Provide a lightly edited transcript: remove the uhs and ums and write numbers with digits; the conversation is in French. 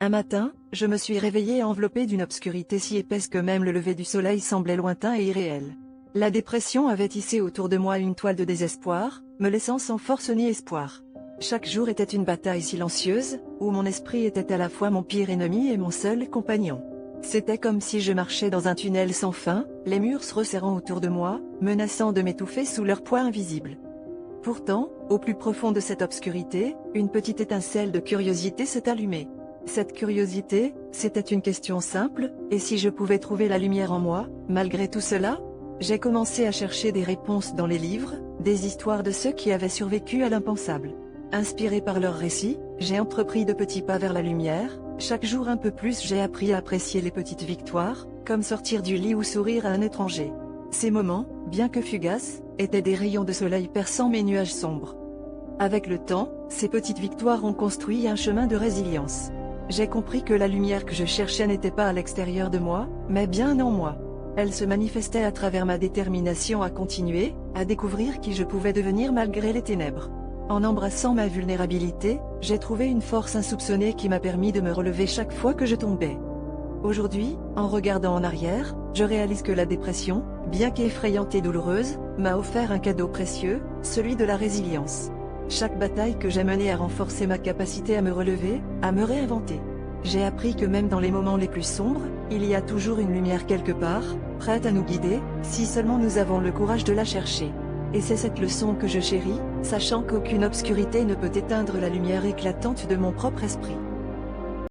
Un matin, je me suis réveillée enveloppée d'une obscurité si épaisse que même le lever du soleil semblait lointain et irréel. La dépression avait tissé autour de moi une toile de désespoir, me laissant sans force ni espoir. Chaque jour était une bataille silencieuse, où mon esprit était à la fois mon pire ennemi et mon seul compagnon. C'était comme si je marchais dans un tunnel sans fin, les murs se resserrant autour de moi, menaçant de m'étouffer sous leur poids invisible. Pourtant, au plus profond de cette obscurité, une petite étincelle de curiosité s'est allumée. Cette curiosité, c'était une question simple, et si je pouvais trouver la lumière en moi, malgré tout cela? J'ai commencé à chercher des réponses dans les livres, des histoires de ceux qui avaient survécu à l'impensable. Inspiré par leurs récits, j'ai entrepris de petits pas vers la lumière. Chaque jour un peu plus j'ai appris à apprécier les petites victoires, comme sortir du lit ou sourire à un étranger. Ces moments, bien que fugaces, étaient des rayons de soleil perçant mes nuages sombres. Avec le temps, ces petites victoires ont construit un chemin de résilience. J'ai compris que la lumière que je cherchais n'était pas à l'extérieur de moi, mais bien en moi. Elle se manifestait à travers ma détermination à continuer, à découvrir qui je pouvais devenir malgré les ténèbres. En embrassant ma vulnérabilité, j'ai trouvé une force insoupçonnée qui m'a permis de me relever chaque fois que je tombais. Aujourd'hui, en regardant en arrière, je réalise que la dépression, bien qu'effrayante et douloureuse, m'a offert un cadeau précieux, celui de la résilience. Chaque bataille que j'ai menée a renforcé ma capacité à me relever, à me réinventer. J'ai appris que même dans les moments les plus sombres, il y a toujours une lumière quelque part, prête à nous guider, si seulement nous avons le courage de la chercher. Et c'est cette leçon que je chéris, sachant qu'aucune obscurité ne peut éteindre la lumière éclatante de mon propre esprit.